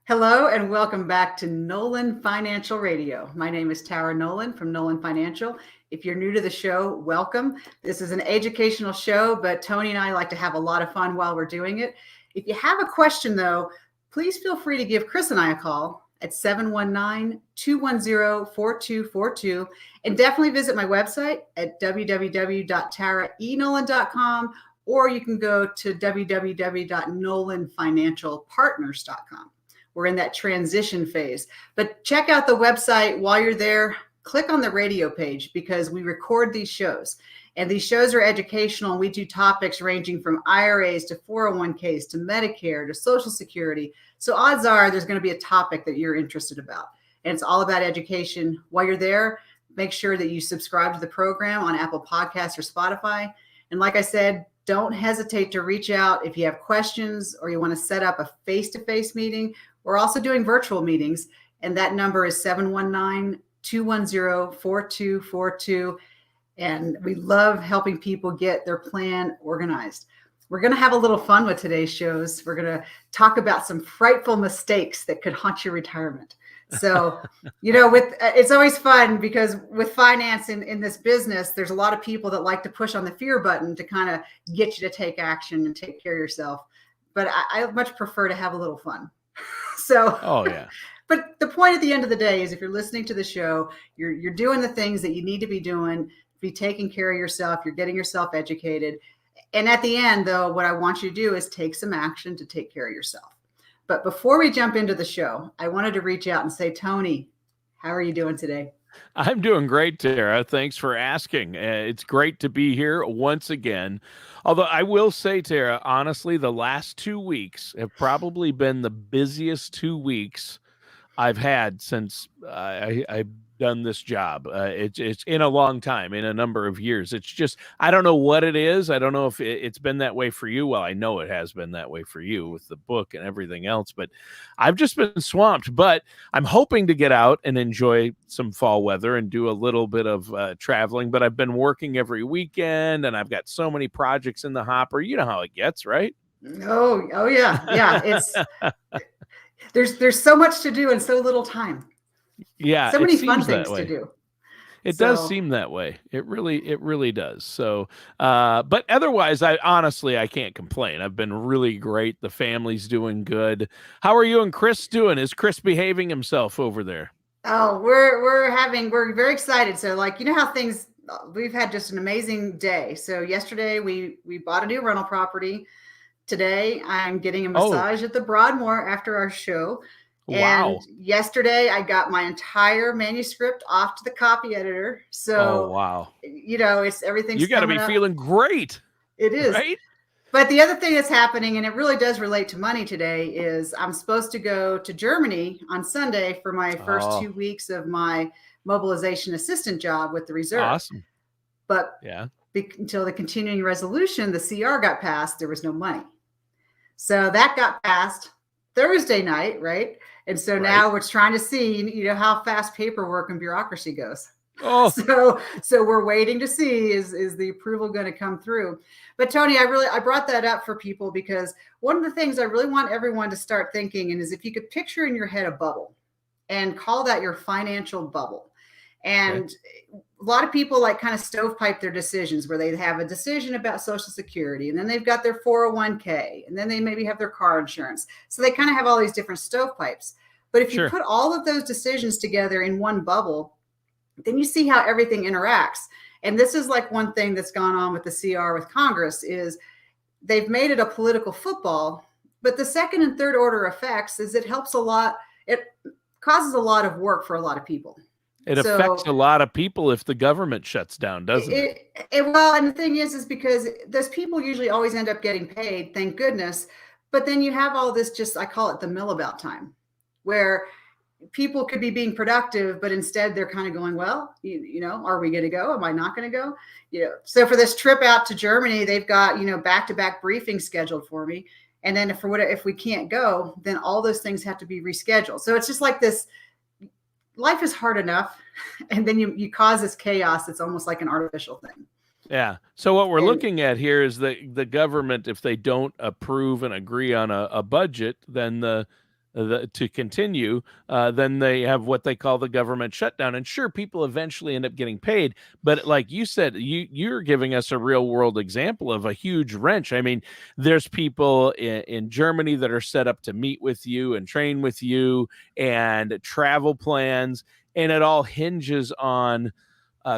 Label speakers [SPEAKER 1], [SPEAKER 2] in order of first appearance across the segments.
[SPEAKER 1] Hello and welcome back to Nolan Financial Radio. My name is Tara Nolan from Nolan Financial. If you're new to the show, welcome. This is an educational show, but Tony and I like to have a lot of fun while we're doing it. If you have a question, though, please feel free to give Chris and I a call at 719-210-4242. And definitely visit my website at www.taraenolan.com, or you can go to www.nolanfinancialpartners.com. We're in that transition phase. But check out the website while you're there. Click on the radio page because we record these shows. And these shows are educational. And we do topics ranging from IRAs to 401ks to Medicare to Social Security. So odds are there's going to be a topic that you're interested about. And it's all about education. While you're there, make sure that you subscribe to the program on Apple Podcasts or Spotify. And like I said, don't hesitate to reach out if you have questions or you want to set up a face-to-face meeting. We're also doing virtual meetings, and that number is 719-210-4242. And we love helping people get their plan organized. We're going to have a little fun with today's shows. We're going to talk about some frightful mistakes that could haunt your retirement. So, it's always fun because with finance in this business, there's a lot of people that like to push on the fear button to kind of get you to take action and take care of yourself. But I much prefer to have a little fun. So,
[SPEAKER 2] oh yeah.
[SPEAKER 1] But the point at the end of the day is if you're listening to the show, you're doing the things that you need to be doing, be taking care of yourself, you're getting yourself educated. And at the end, though, what I want you to do is take some action to take care of yourself. But before we jump into the show, I wanted to reach out and say, Tony, how are you doing today?
[SPEAKER 2] I'm doing great, Tara. Thanks for asking. It's great to be here once again. Although I will say, Tara, honestly, the last 2 weeks have probably been the busiest 2 weeks I've had since I've done this job. It's in a long time, in a number of years. It's just, I don't know what it is. I don't know if it's been that way for you. Well, I know it has been that way for you with the book and everything else, but I've just been swamped. But I'm hoping to get out and enjoy some fall weather and do a little bit of traveling. But I've been working every weekend and I've got so many projects in the hopper. You know how it gets, right?
[SPEAKER 1] Oh yeah. Yeah. It's there's so much to do in so little time.
[SPEAKER 2] Yeah,
[SPEAKER 1] so many fun things to do.
[SPEAKER 2] It does seem that way. It really does. So, but otherwise, I can't complain. I've been really great. The family's doing good. How are you and Chris doing? Is Chris behaving himself over there?
[SPEAKER 1] Oh, we're very excited. So how things, we've had just an amazing day. So yesterday we bought a new rental property. Today I'm getting a massage at the Broadmoor after our show.
[SPEAKER 2] Wow.
[SPEAKER 1] And yesterday I got my entire manuscript off to the copy editor. So,
[SPEAKER 2] wow.
[SPEAKER 1] It's everything's
[SPEAKER 2] you got to be feeling great.
[SPEAKER 1] It is.
[SPEAKER 2] Right?
[SPEAKER 1] But the other thing that's happening, and it really does relate to money today, is I'm supposed to go to Germany on Sunday for my first 2 weeks of my mobilization assistant job with the reserve.
[SPEAKER 2] Awesome.
[SPEAKER 1] But until the continuing resolution, the CR got passed, there was no money. So that got passed Thursday night, right? And so now we're trying to see, how fast paperwork and bureaucracy goes.
[SPEAKER 2] Oh,
[SPEAKER 1] so we're waiting to see is the approval going to come through. But Tony, I brought that up for people because one of the things I really want everyone to start thinking is if you could picture in your head a bubble and call that your financial bubble. And a lot of people kind of stovepipe their decisions where they have a decision about Social Security and then they've got their 401k and then they maybe have their car insurance. So they kind of have all these different stovepipes. But if you put all of those decisions together in one bubble, then you see how everything interacts. And this is one thing that's gone on with the CR with Congress is they've made it a political football, but the second and third order effects is it helps a lot. It causes a lot of work for a lot of people.
[SPEAKER 2] It affects a lot of people if the government shuts down, doesn't it?
[SPEAKER 1] Well, and the thing is because those people usually always end up getting paid, thank goodness. But then you have all this I call it the millabout time, where people could be being productive, but instead they're kind of going, well, are we going to go? Am I not going to go? So for this trip out to Germany, they've got, back-to-back briefings scheduled for me. And then if we can't go, then all those things have to be rescheduled. So it's just like this. Life is hard enough, and then you cause this chaos. It's almost like an artificial thing.
[SPEAKER 2] Yeah. So what we're looking at here is the government, if they don't approve and agree on a budget, then the to continue, then they have what they call the government shutdown. And sure, people eventually end up getting paid. But like you said, you're giving us a real world example of a huge wrench. I mean, there's people in Germany that are set up to meet with you and train with you and travel plans. And it all hinges on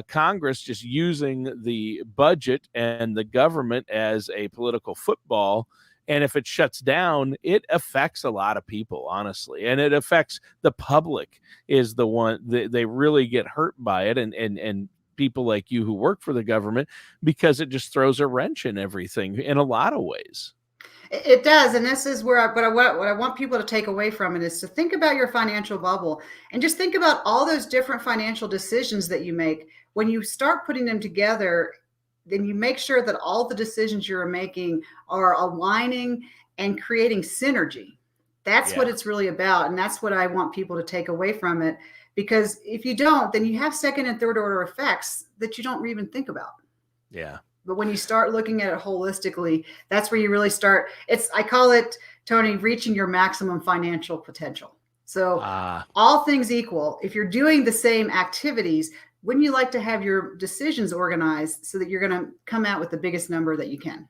[SPEAKER 2] Congress just using the budget and the government as a political football. And if it shuts down, it affects a lot of people, honestly. And it affects the public is the one that they really get hurt by it. And people like you who work for the government, because it just throws a wrench in everything in a lot of ways.
[SPEAKER 1] It does. And this is where what I want people to take away from it is to think about your financial bubble and just think about all those different financial decisions that you make. When you start putting them together, then you make sure that all the decisions you're making are aligning and creating synergy. That's what it's really about. And that's what I want people to take away from it. Because if you don't, then you have second and third order effects that you don't even think about.
[SPEAKER 2] Yeah.
[SPEAKER 1] But when you start looking at it holistically, that's where you really start. I call it, Tony, reaching your maximum financial potential. So all things equal, if you're doing the same activities, wouldn't you like to have your decisions organized so that you're going to come out with the biggest number that you can?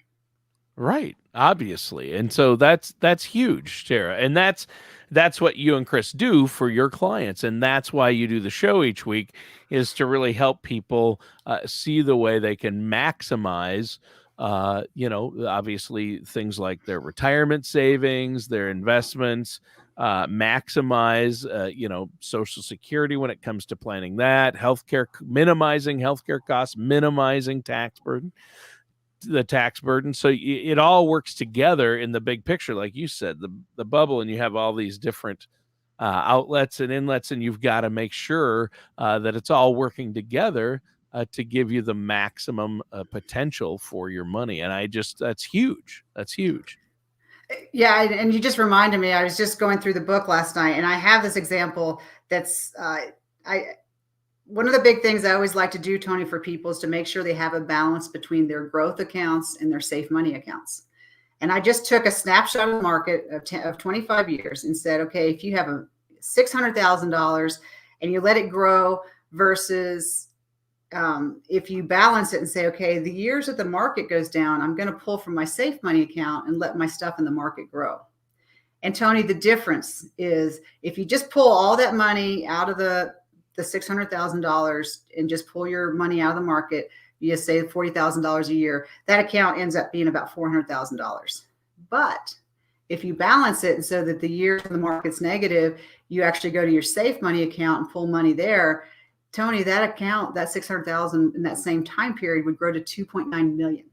[SPEAKER 2] Right, obviously. And so that's huge, Tara. And that's what you and Chris do for your clients. And that's why you do the show each week, is to really help people see the way they can maximize obviously things like their retirement savings, their investments, maximize Social Security when it comes to planning that, healthcare, minimizing healthcare costs, minimizing the tax burden. So it all works together in the big picture, like you said, the bubble, and you have all these different outlets and inlets, and you've got to make sure that it's all working together to give you the maximum potential for your money. And that's huge. That's huge.
[SPEAKER 1] Yeah, and you just reminded me, I was just going through the book last night, and I have this example that's one of the big things I always like to do, Tony, for people is to make sure they have a balance between their growth accounts and their safe money accounts. And I just took a snapshot of the market of 25 years and said, okay, if you have a $600,000 and you let it grow versus if you balance it and say, okay, the years that the market goes down, I'm going to pull from my safe money account and let my stuff in the market grow. And Tony, the difference is if you just pull all that money out of the $600,000 and just pull your money out of the market, you just say $40,000 a year, that account ends up being about $400,000. But if you balance it and so that the year the market's negative, you actually go to your safe money account and pull money there, Tony, that account, that 600,000 in that same time period would grow to 2.9 million.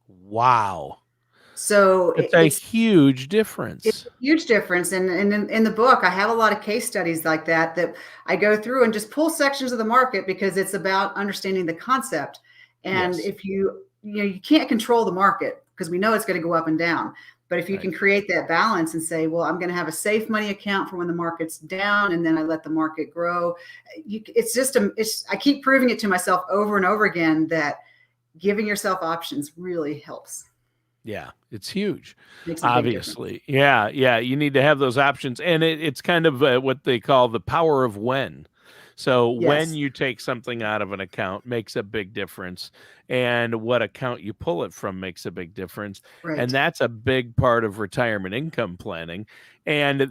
[SPEAKER 2] Wow.
[SPEAKER 1] So
[SPEAKER 2] it's a huge difference.
[SPEAKER 1] It's a huge difference. And in the book, I have a lot of case studies like that I go through and just pull sections of the market because it's about understanding the concept. And if you can't control the market because we know it's going to go up and down. But if you can create that balance and say, well, I'm going to have a safe money account for when the market's down, and then I let the market grow. I keep proving it to myself over and over again that giving yourself options really helps.
[SPEAKER 2] Yeah, it's huge. Obviously. Yeah. You need to have those options. And it's kind of what they call the power of when. So when you take something out of an account makes a big difference, and what account you pull it from makes a big difference. Right. And that's a big part of retirement income planning. And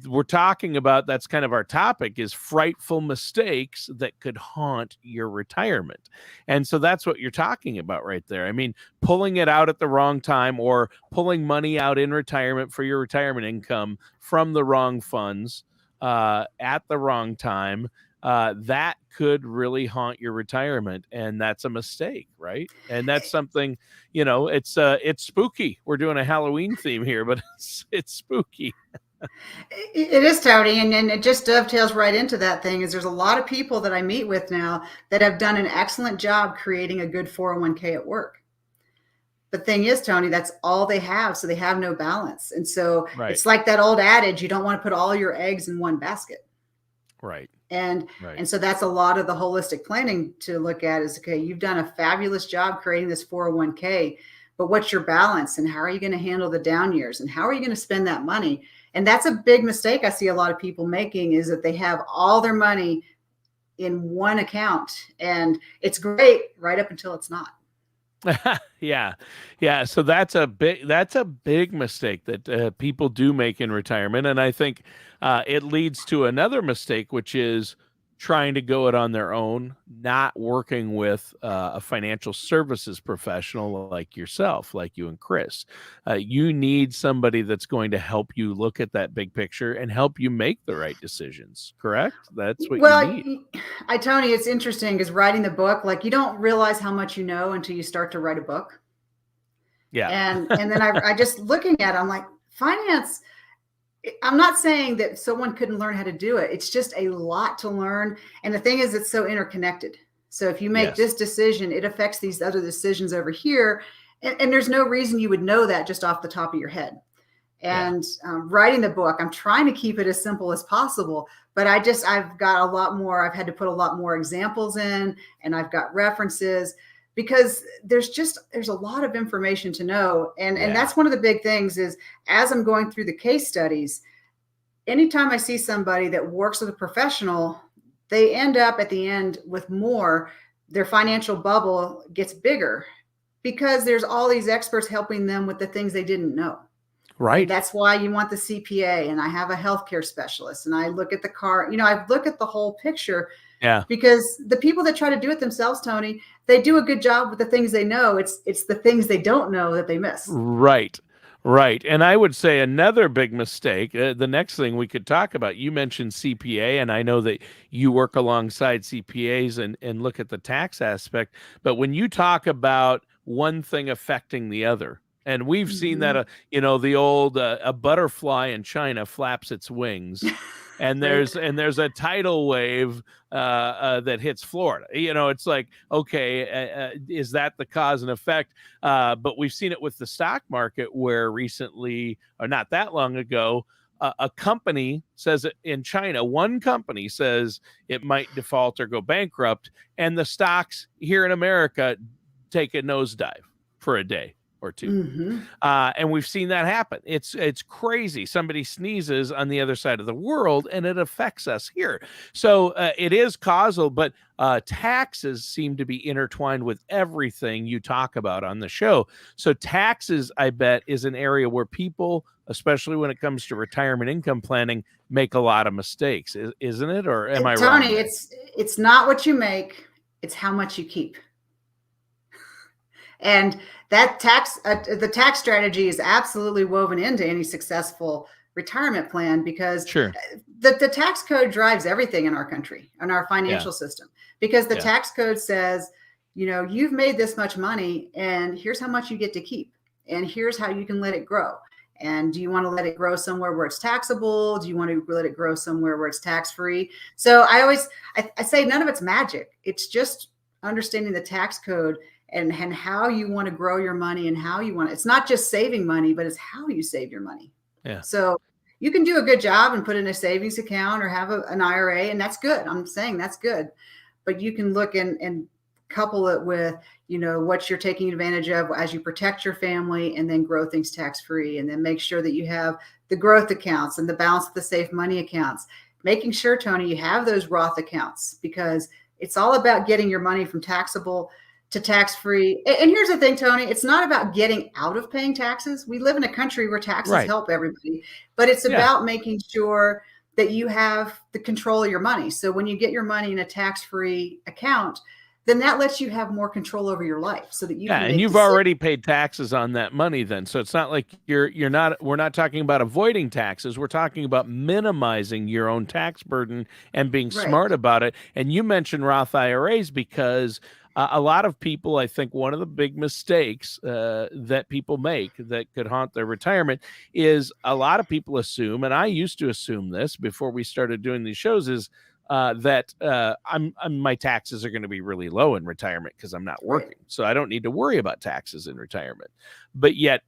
[SPEAKER 2] we're talking about, that's kind of our topic, is frightful mistakes that could haunt your retirement. And so that's what you're talking about right there. I mean, pulling it out at the wrong time, or pulling money out in retirement for your retirement income from the wrong funds at the wrong time, that could really haunt your retirement, and that's a mistake, right? And that's something, it's spooky. We're doing a Halloween theme here, but it's spooky.
[SPEAKER 1] It is, Tony, and it just dovetails right into that thing. Is there's a lot of people that I meet with now that have done an excellent job creating a good 401k at work. The thing is, Tony, that's all they have, so they have no balance, and so it's like that old adage: you don't want to put all your eggs in one basket.
[SPEAKER 2] Right.
[SPEAKER 1] And so that's a lot of the holistic planning to look at is, okay, you've done a fabulous job creating this 401k, but what's your balance, and how are you going to handle the down years, and how are you going to spend that money? And that's a big mistake I see a lot of people making, is that they have all their money in one account, and it's great right up until it's not.
[SPEAKER 2] Yeah. Yeah. So that's a big mistake that people do make in retirement. And I think it leads to another mistake, which is trying to go it on their own, not working with a financial services professional like yourself, like you and Chris. You need somebody that's going to help you look at that big picture and help you make the right decisions. Correct? That's what you
[SPEAKER 1] Well,
[SPEAKER 2] need.
[SPEAKER 1] Tony, it's interesting because writing the book, like, you don't realize how much you know until you start to write a book.
[SPEAKER 2] Yeah.
[SPEAKER 1] And then I just looking at it, I'm like, finance, I'm not saying that someone couldn't learn how to do it. It's just a lot to learn. And the thing is, it's so interconnected. So if you make
[SPEAKER 2] Yes.
[SPEAKER 1] this decision, it affects these other decisions over here. And there's no reason you would know that just off the top of your head. And writing the book, I'm trying to keep it as simple as possible, but I've got a lot more. I've had to put a lot more examples in, and I've got references, because there's a lot of information to know. And that's one of the big things is, as I'm going through the case studies, anytime I see somebody that works with a professional, they end up at the end with more. Their financial bubble gets bigger because there's all these experts helping them with the things they didn't know.
[SPEAKER 2] Right.
[SPEAKER 1] And that's why you want the CPA, and I have a healthcare specialist, and I look at the car, I look at the whole picture.
[SPEAKER 2] Yeah.
[SPEAKER 1] Because the people that try to do it themselves, Tony, they do a good job with the things they know. It's the things they don't know that they miss.
[SPEAKER 2] Right. Right. And I would say another big mistake, the next thing we could talk about, you mentioned CPA, and I know that you work alongside CPAs and look at the tax aspect. But when you talk about one thing affecting the other, and we've seen that, the old a butterfly in China flaps its wings. And there's a tidal wave that hits Florida. It's like, okay, is that the cause and effect? But we've seen it with the stock market, where recently, or not that long ago, a company says in China, one company says it might default or go bankrupt, and the stocks here in America take a nosedive for a day or two. And we've seen that happen. It's crazy. Somebody sneezes on the other side of the world and it affects us here. So it is causal, but taxes seem to be intertwined with everything you talk about on the show. So taxes, I bet, is an area where people, especially when it comes to retirement income planning, make a lot of mistakes, isn't it? Or am I wrong?
[SPEAKER 1] Tony, it's not what you make, it's how much you keep. And that the tax strategy is absolutely woven into any successful retirement plan, because the tax code drives everything in our country and our financial system, because the tax code says, you've made this much money and here's how much you get to keep. And here's how you can let it grow. And do you want to let it grow somewhere where it's taxable? Do you want to let it grow somewhere where it's tax-free? So I say none of it's magic. It's just understanding the tax code and how you want to grow your money, and how you want it. It's not just saving money, but it's how you save your money.
[SPEAKER 2] Yeah.
[SPEAKER 1] So you can do a good job and put in a savings account or have an IRA, and that's good. I'm saying that's good. But you can look and couple it with, what you're taking advantage of as you protect your family, and then grow things tax-free, and then make sure that you have the growth accounts and the balance of the safe money accounts. Making sure, Tony, you have those Roth accounts, because it's all about getting your money from taxable to tax-free. And here's the thing, Tony, it's not about getting out of paying taxes. We live in a country where taxes help everybody, but it's about making sure that you have the control of your money. So when you get your money in a tax-free account, then that lets you have more control over your life, so that you can
[SPEAKER 2] and you've already paid taxes on that money then. So it's not like we're not talking about avoiding taxes. We're talking about minimizing your own tax burden and being smart about it. And you mentioned Roth IRAs because a lot of people, I think one of the big mistakes that people make that could haunt their retirement is, a lot of people assume, and I used to assume this before we started doing these shows, is that my taxes are going to be really low in retirement because I'm not working. So I don't need to worry about taxes in retirement. But yet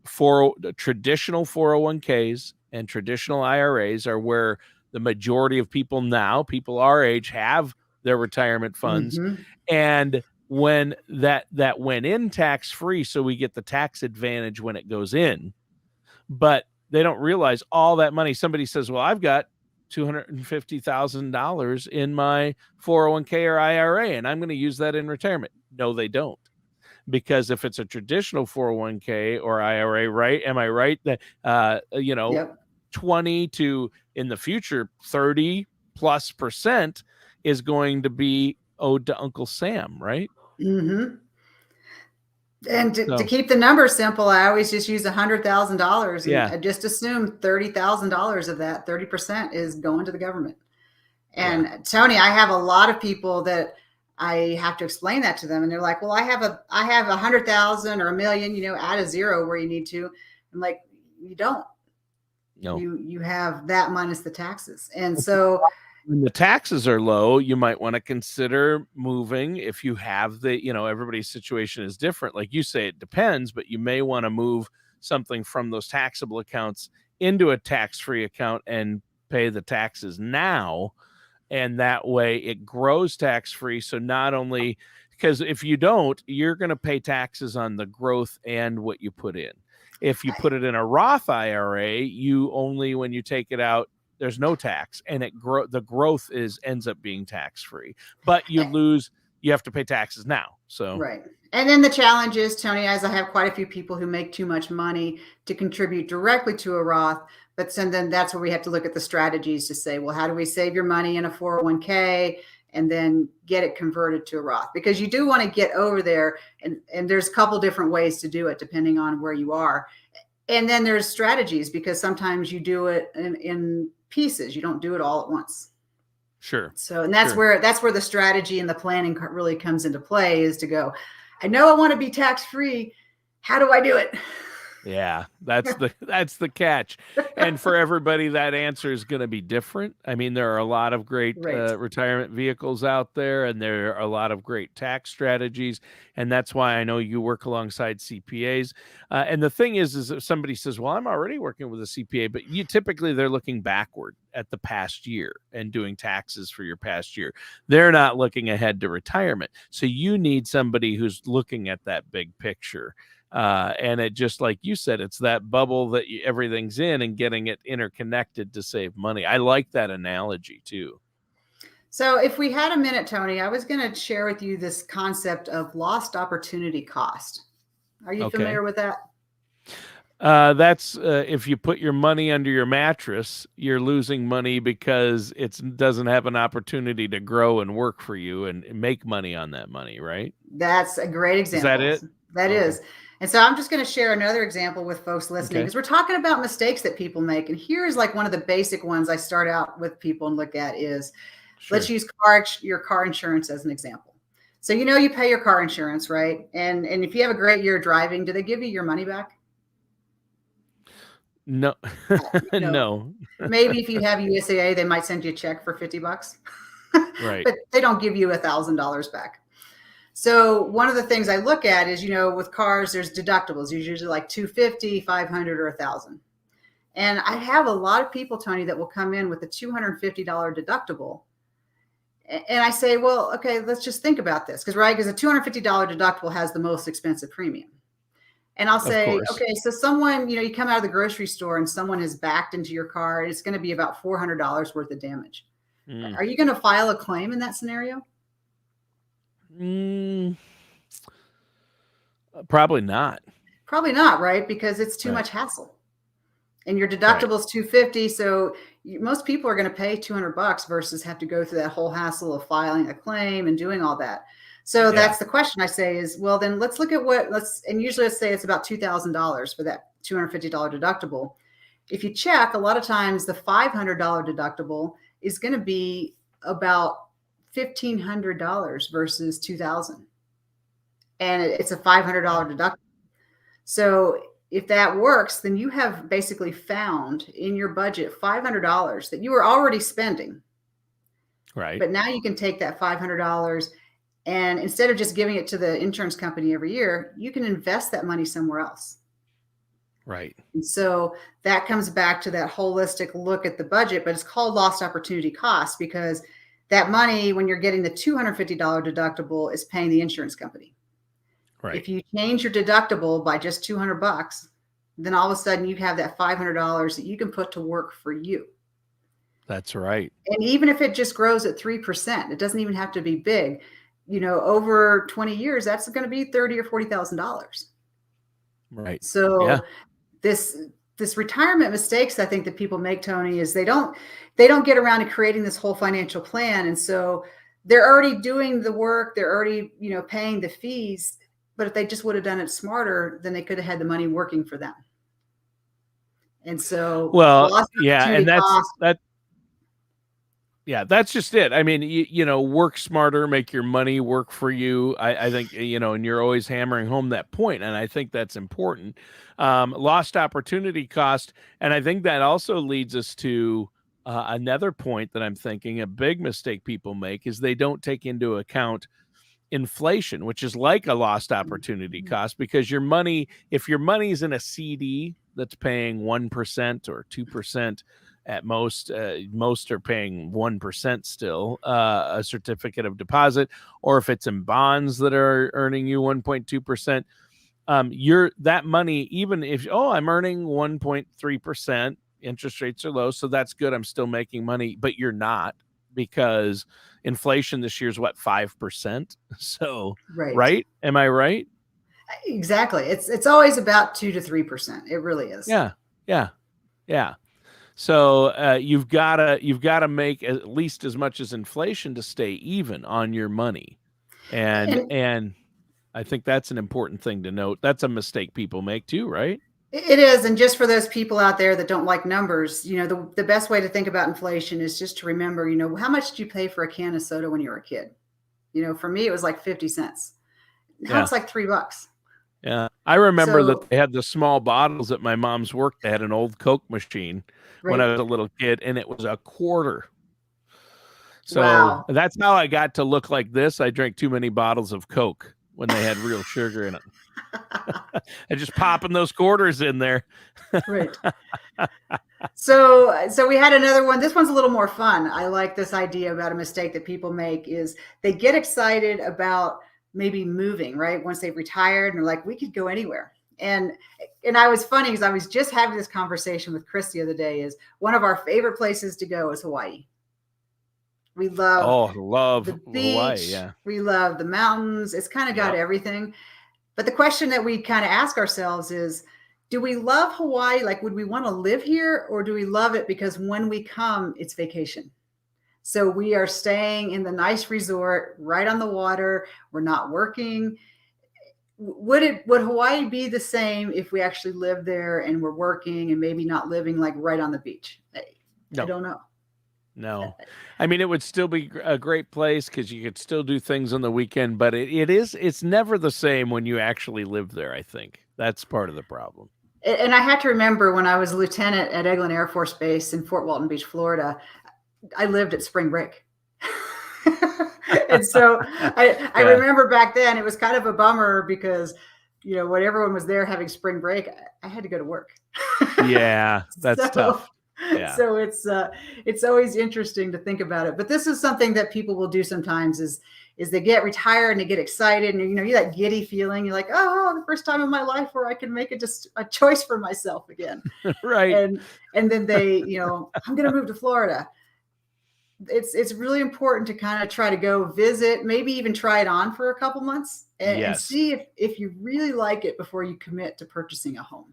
[SPEAKER 2] for traditional 401ks and traditional IRAs are where the majority of people now, people our age, have their retirement funds. And when that went in tax-free, so we get the tax advantage when it goes in. But they don't realize all that money. Somebody says, well, I've got $250,000 in my 401k or IRA, and I'm going to use that in retirement. No, they don't. Because if it's a traditional 401k or IRA, right? Am I right that,
[SPEAKER 1] Yep.
[SPEAKER 2] 20 to in the future, 30+% is going to be owed to Uncle Sam, right?
[SPEAKER 1] Mm-hmm. And to
[SPEAKER 2] So,
[SPEAKER 1] keep the numbers simple, I always just use $100,000 and
[SPEAKER 2] yeah,
[SPEAKER 1] I just assume $30,000 of that, 30% is going to the government.
[SPEAKER 2] yeah.
[SPEAKER 1] And Tony, I have a lot of people that I have to explain that to them, and they're like, "Well, I have 100,000 or 1,000,000, add a zero where you need to." I'm like, "You don't.
[SPEAKER 2] No.
[SPEAKER 1] You have that minus the taxes." And so,
[SPEAKER 2] When the taxes are low, you might want to consider moving if you have everybody's situation is different. Like you say, it depends, but you may want to move something from those taxable accounts into a tax-free account and pay the taxes now. And that way it grows tax-free. So not only, because if you don't, you're going to pay taxes on the growth and what you put in. If you put it in a Roth IRA, you only, when you take it out, there's no tax, and the growth ends up being tax-free, but you have to pay taxes now. So
[SPEAKER 1] right. And then the challenge is, Tony, as I have quite a few people who make too much money to contribute directly to a Roth, but then that's where we have to look at the strategies to say, well, how do we save your money in a 401k and then get it converted to a Roth? Because you do want to get over there, and there's a couple different ways to do it depending on where you are. And then there's strategies, because sometimes you do it in pieces. You don't do it all at once.
[SPEAKER 2] sure.
[SPEAKER 1] So, and that's where the strategy and the planning really comes into play, is to go, I know I want to be tax free. How do I do it?
[SPEAKER 2] Yeah, that's the catch. And for everybody, that answer is going to be different. I mean, there are a lot of great
[SPEAKER 1] Right.
[SPEAKER 2] retirement vehicles out there, and there are a lot of great tax strategies. And that's why I know you work alongside CPAs. And the thing is if somebody says, well, I'm already working with a CPA, but typically they're looking backward at the past year and doing taxes for your past year. They're not looking ahead to retirement. So you need somebody who's looking at that big picture. And it, just like you said, it's that bubble that everything's in and getting it interconnected to save money. I like that analogy too.
[SPEAKER 1] So if we had a minute, Tony, I was going to share with you this concept of lost opportunity cost. Are you familiar with that?
[SPEAKER 2] That's if you put your money under your mattress, you're losing money because it doesn't have an opportunity to grow and work for you and make money on that money, right?
[SPEAKER 1] That's a great example.
[SPEAKER 2] Is that it?
[SPEAKER 1] That is. And so I'm just going to share another example with folks listening, because we're talking about mistakes that people make. And here's like one of the basic ones I start out with people and look at is, let's use your car insurance as an example. So, you pay your car insurance, right? And if you have a great year driving, do they give you your money back?
[SPEAKER 2] No, no.
[SPEAKER 1] Maybe if you have USAA, they might send you a check for $50,
[SPEAKER 2] Right.
[SPEAKER 1] but they don't give you $1,000 back. So one of the things I look at is, with cars, there's deductibles, usually like $250, $500, or $1,000. And I have a lot of people, Tony, that will come in with a $250 deductible. And I say, well, okay, let's just think about this. Because a $250 deductible has the most expensive premium. And I'll say, okay, so someone, you come out of the grocery store and someone has backed into your car, and it's going to be about $400 worth of damage. Are you going to file a claim in that scenario?
[SPEAKER 2] Probably not.
[SPEAKER 1] Probably not, right? Because it's too much hassle. And your deductible is $250. So most people are going to pay $200 versus have to go through that whole hassle of filing a claim and doing all that. So that's the question I say is, well, then let's look at and usually let's say it's about $2,000 for that $250 deductible. If you check, a lot of times the $500 deductible is going to be about $1,500 versus $2,000. And it's a $500 deductible. So if that works, then you have basically found in your budget $500 that you were already spending.
[SPEAKER 2] Right.
[SPEAKER 1] But now you can take that $500, and instead of just giving it to the insurance company every year, you can invest that money somewhere else.
[SPEAKER 2] Right.
[SPEAKER 1] And so that comes back to that holistic look at the budget, but it's called lost opportunity cost, because that money, when you're getting the $250 deductible, is paying the insurance company.
[SPEAKER 2] Right.
[SPEAKER 1] If you change your deductible by just $200, then all of a sudden you have that $500 that you can put to work for you.
[SPEAKER 2] That's right.
[SPEAKER 1] And even if it just grows at 3%, it doesn't even have to be big. Over 20 years, that's going to be $30,000 or $40,000.
[SPEAKER 2] Right.
[SPEAKER 1] So
[SPEAKER 2] Yeah.
[SPEAKER 1] this retirement mistakes I think that people make, Tony, is they don't get around to creating this whole financial plan. And so they're already doing the work, they're already, paying the fees. But if they just would have done it smarter, then they could have had the money working for them. And so
[SPEAKER 2] Well,
[SPEAKER 1] lost
[SPEAKER 2] yeah, and
[SPEAKER 1] opportunity cost.
[SPEAKER 2] that's just it. I mean, work smarter, make your money work for you. I think, and you're always hammering home that point, and I think that's important. Lost opportunity cost, and I think that also leads us to another point that I'm thinking a big mistake people make is they don't take into account inflation, which is like a lost opportunity cost, because if your money's in a CD that's paying 1% or 2% at most are paying 1% still, a certificate of deposit, or if it's in bonds that are earning you 1.2%, that money, even if, I'm earning 1.3%, interest rates are low, so that's good, I'm still making money, but you're not, because inflation this year is 5%. So, right? Am I right?
[SPEAKER 1] Exactly. It's always about 2 to 3%. It really is.
[SPEAKER 2] Yeah. So you've got to make at least as much as inflation to stay even on your money, and I think that's an important thing to note. That's a mistake people make too, right?
[SPEAKER 1] It is. And just for those people out there that don't like numbers, the best way to think about inflation is just to remember, how much did you pay for a can of soda when you were a kid? For me, it was like 50 cents. Now it's like $3.
[SPEAKER 2] Yeah. I remember that they had the small bottles at my mom's work. They had an old Coke machine when I was a little kid, and it was a quarter. So that's how I got to look like this. I drank too many bottles of Coke when they had real sugar in it. And just popping those quarters in there.
[SPEAKER 1] Right. So we had another one. This one's a little more fun. I like this idea about a mistake that people make is they get excited about maybe moving, right? Once they've retired and they're like, we could go anywhere. And I was funny because I was just having this conversation with Chris the other day, is one of our favorite places to go is Hawaii. We love the beach.
[SPEAKER 2] Hawaii, yeah.
[SPEAKER 1] We love the mountains. It's kind of got everything. But the question that we kind of ask ourselves is, do we love Hawaii? Like, would we want to live here, or do we love it because when we come, it's vacation? So we are staying in the nice resort right on the water. We're not working. Would Hawaii be the same if we actually lived there and we're working and maybe not living like right on the beach?
[SPEAKER 2] No.
[SPEAKER 1] I don't know.
[SPEAKER 2] No, I mean, it would still be a great place because you could still do things on the weekend, but it's never the same when you actually live there. I think that's part of the problem.
[SPEAKER 1] And I had to remember when I was a lieutenant at Eglin Air Force Base in Fort Walton Beach, Florida, I lived at spring break. And so I remember back then it was kind of a bummer because, when everyone was there having spring break, I had to go to work.
[SPEAKER 2] Yeah, that's tough. Yeah.
[SPEAKER 1] So it's always interesting to think about it. But this is something that people will do sometimes is they get retired and they get excited and you that giddy feeling. You're like, oh, the first time in my life where I can make just a choice for myself again.
[SPEAKER 2] Right.
[SPEAKER 1] And then they, I'm going to move to Florida. It's really important to kind of try to go visit, maybe even try it on for a couple months and see if you really like it before you commit to purchasing a home.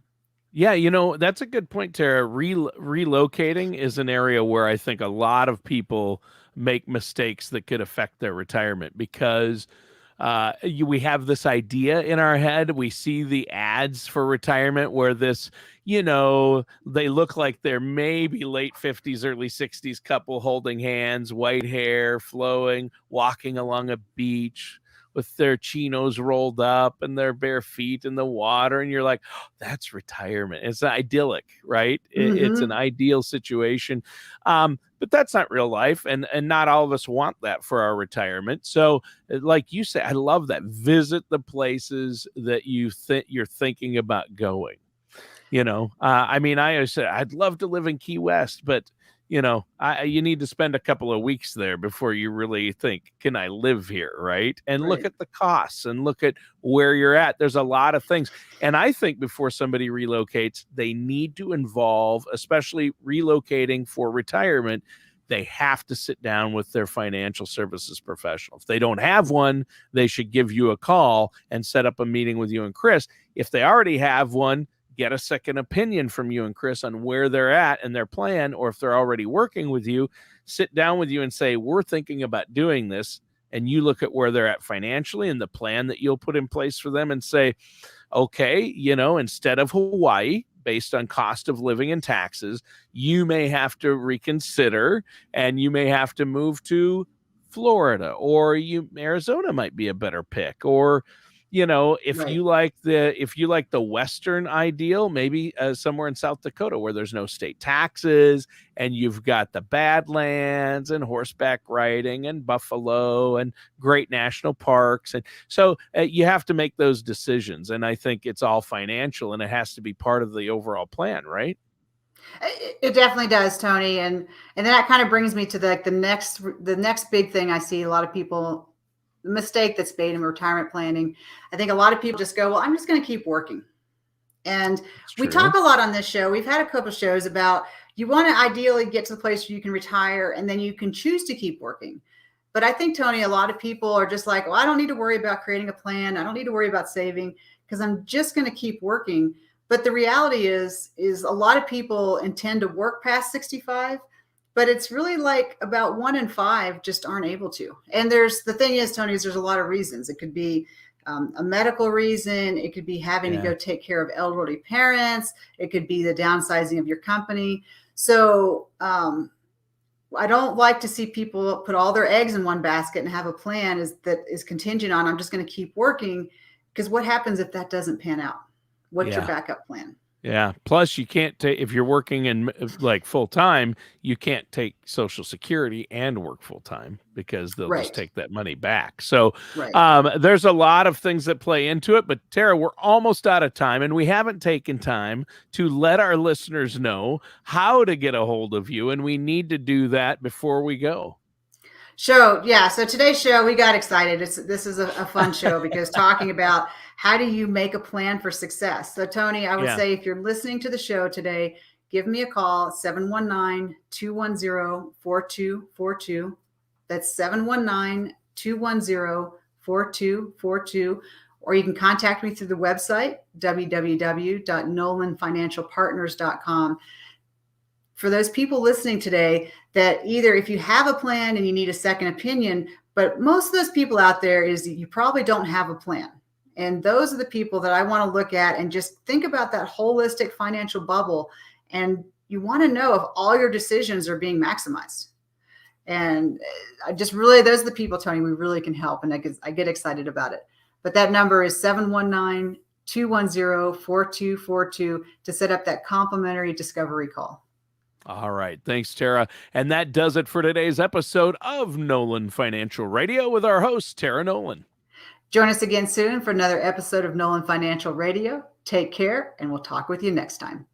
[SPEAKER 2] Yeah, that's a good point, Tara. Relocating is an area where I think a lot of people make mistakes that could affect their retirement because we have this idea in our head. We see the ads for retirement where this, they look like they're maybe late 50s, early 60s couple holding hands, white hair flowing, walking along a beach with their chinos rolled up and their bare feet in the water. And you're like, oh, that's retirement. It's idyllic, right? It's an ideal situation. But that's not real life. And not all of us want that for our retirement. So like you say, I love that. Visit the places that you're thinking about going. I mean, I always said, I'd love to live in Key West, but you need to spend a couple of weeks there before you really think, can I live here? Right. And look
[SPEAKER 1] Right.
[SPEAKER 2] at the costs and look at where you're at. There's a lot of things. And I think before somebody relocates, they need to involve, especially relocating for retirement, they have to sit down with their financial services professional. If they don't have one, they should give you a call and set up a meeting with you and Chris. If they already have one, get a second opinion from you and Chris on where they're at and their plan, or if they're already working with you, sit down with you and say, we're thinking about doing this. And you look at where they're at financially and the plan that you'll put in place for them and say, okay, instead of Hawaii, based on cost of living and taxes, you may have to reconsider and you may have to move to Florida, or Arizona might be a better pick, or if
[SPEAKER 1] Right.
[SPEAKER 2] you like the Western ideal, maybe somewhere in South Dakota where there's no state taxes and you've got the Badlands and horseback riding and buffalo and great national parks. And so you have to make those decisions. And I think it's all financial and it has to be part of the overall plan, right?
[SPEAKER 1] It definitely does, Tony. And that kind of brings me to the next big thing I see a lot of people, the mistake that's made in retirement planning. I think a lot of people just go, well, I'm just going to keep working. And we talk a lot on this show. We've had a couple of shows about you want to ideally get to the place where you can retire and then you can choose to keep working. But I think, Tony, a lot of people are just like, well, I don't need to worry about creating a plan. I don't need to worry about saving because I'm just going to keep working. But the reality is a lot of people intend to work past 65, but it's really like about 1 in 5 just aren't able to. And the thing is, Tony, is there's a lot of reasons. It could be a medical reason. It could be having to go take care of elderly parents. It could be the downsizing of your company. So I don't like to see people put all their eggs in one basket and have a plan that is contingent on, I'm just going to keep working. Because what happens if that doesn't pan out? What's your backup plan?
[SPEAKER 2] Yeah. Plus, you can't take, if you're working in like full time, you can't take Social Security and work full time because they'll just take that money back. So there's a lot of things that play into it. But Tara, we're almost out of time, and we haven't taken time to let our listeners know how to get a hold of you, and we need to do that before we go.
[SPEAKER 1] So today's show, we got excited. This is a fun show because talking about how do you make a plan for success. So Tony, I would say if you're listening to the show today, give me a call, 719-210-4242. That's 719-210-4242. Or you can contact me through the website, www.nolanfinancialpartners.com. For those people listening today that either if you have a plan and you need a second opinion, but most of those people out there is you probably don't have a plan. And those are the people that I want to look at and just think about that holistic financial bubble. And you want to know if all your decisions are being maximized. And I just really, those are the people, Tony, we really can help. And I get excited about it. But that number is 719-210-4242 to set up that complimentary discovery call.
[SPEAKER 2] All right. Thanks, Tara. And that does it for today's episode of Nolan Financial Radio with our host, Tara Nolan.
[SPEAKER 1] Join us again soon for another episode of Nolan Financial Radio. Take care, and we'll talk with you next time.